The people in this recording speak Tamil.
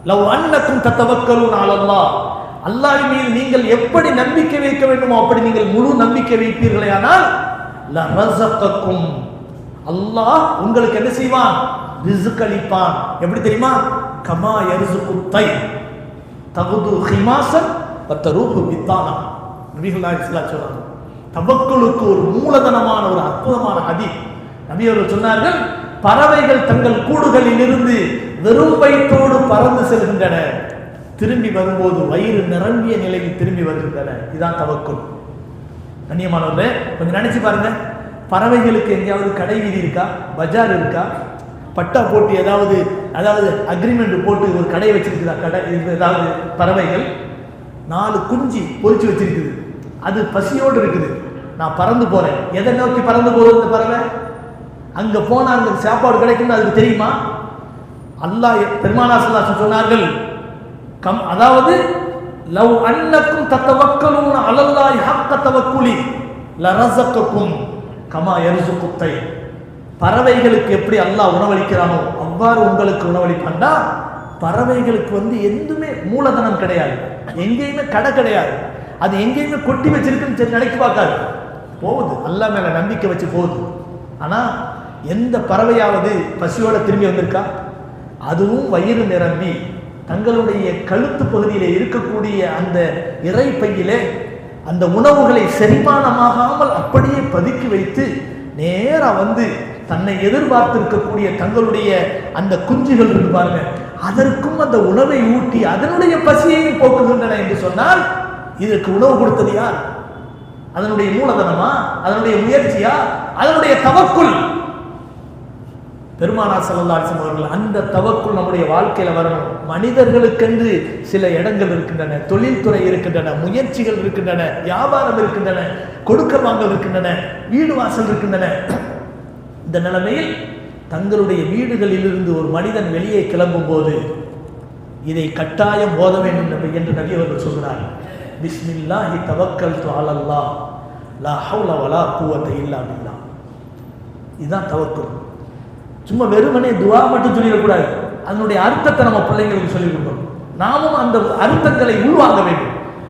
லவ் அன்னக்கும் தத்தவக்கலூன அலல்லாஹ், அல்லாஹ் மீது நீங்கள் எப்படி நம்பிக்கை வைக்க வேண்டுமோ அப்படி நீங்கள் முழு நம்பிக்கை வைப்பீர்களேயானால் லரஸகக்கும், அல்லாஹ் உங்களுக்கு என்ன செய்வான்? ரிஸ்க் அளிப்பான். எப்படி தெரியுமா? கமா யர்ஸுகுத் தைர் தகுது ஹிமாசன் வத்தரூஹு பித்தானா. நபிகள் நாயகம் ஸல்லல்லாஹு அலைஹி வஸல்லம் தவக்குலுக்கு ஒரு மூலதனமான ஒரு அற்புதமான ஹதீஸ். நபி அவர்கள் சொன்னார்கள், பறவைகள் தங்கள் கூடுகளில் இருந்து வெறும் வயிற்றோடு பறந்து செல்கின்றன, திரும்பி வரும்போது வயிறு நிரம்பிய நிலையில் திரும்பி வருகின்றன. இதுதான் தவக்குல். கண்ணியமானவர்களே, கொஞ்சம் நினைச்சு பாருங்க, பறவைகளுக்கு எங்கேயாவது கடை வீதி இருக்கா? பஜார் இருக்கா? பட்டா போட்டு ஏதாவது அக்ரிமெண்ட் போட்டு ஒரு கடை வச்சிருக்குதா? கடை ஏதாவது பறவைகள் 4 குஞ்சு பொறிச்சு வச்சிருக்குது, அது பசியோடு இருக்குது, நான் பறந்து போறேன். எதை நோக்கி பறந்து போகுது இந்த பறவை? அங்க போனா அங்க சாப்பாடு கிடைக்கும், அதுக்கு தெரியுமா? அல்லாஹ் பெருமானார் ஸல்லல்லாஹு அலைஹி வஸல்லம் சொன்னார்கள், அதாவது லவ் அன்னக்கும் தத்தவக்கலூன அலல்லாஹி ஹக்க தவக்குலி லரஸகக்கும் கமா யர்ஸுகுத் தைர். பறவைகளுக்கு எப்படி அல்லாஹ் உணவளிக்கிறானோ அவ்வாறு உங்களுக்கு உணவளிப்பான்டா. பறவைகளுக்கு எதுவுமே மூலதனம் கிடையாது, எங்கேயுமே கடை கிடையாது, அது எங்கேயுமே கொட்டி வச்சிருக்குன்னு நினைச்சு பார்க்காது, போகுது, அல்லாஹ் மேல நம்பிக்கை வச்சு போகுது. ஆனா எந்த பறவையாவது பசியோட திரும்பி வந்திருக்கா? அதுவும் வயிறு நிரம்பி தங்களுடைய கழுத்து பகுதியிலே இருக்கக்கூடிய அந்த இறை பையிலே அந்த உணவுகளை செரிமானமாகாமல் அப்படியே பதுக்கி வைத்து நேரா தன்னை எதிர்பார்த்திருக்கக்கூடிய தங்களுடைய அந்த குஞ்சுகள் இருக்கு பாருங்க, அதற்கும் அந்த உணவை ஊட்டி அதனுடைய பசியையும் போக்குகின்றன என்று சொன்னால் இதற்கு உணவு கொடுத்தது யார்? அதனுடைய மூலதனமா? அதனுடைய முயற்சியா? அதனுடைய தவக்குல். பெருமானார் ஸல்லல்லாஹு அலைஹி வஸல்லம் அவர்கள் அந்த தவக்குல் நம்முடைய வாழ்க்கையில வரணும். மனிதர்களுக்கென்று சில இடங்கள் இருக்கின்றன, தொழில்துறை இருக்கின்றன, முயற்சிகள் இருக்கின்றன, வியாபாரம் இருக்கின்றன, கொடுக்க வாங்கல் இருக்கின்றன, வீடு வாசல் இருக்கின்றன. இந்த நிலைமையில் தங்களுடைய வீடுகளில் இருந்து ஒரு மனிதன் வெளியே கிளம்பும் போது இதை கட்டாயம் ஓத வேண்டும் என்று நபி அவர்கள் சொல்கிறார். பிஸ்மில்லாஹி தவக்கல்து அலல்லாஹ் லா ஹவ்ல வலா குவத்த இல்லா பில்லாஹ். இதுதான் தவக்குல். சும்மா வெறுமனே துவா மட்டும் சொல்லிடக்கூடாது, அதனுடைய அர்த்தத்தை நம்ம பிள்ளைங்களுக்கு சொல்லிக் கொடுக்கணும். நாமும் அந்த அர்த்தங்களை உள்வாங்க வேண்டும்.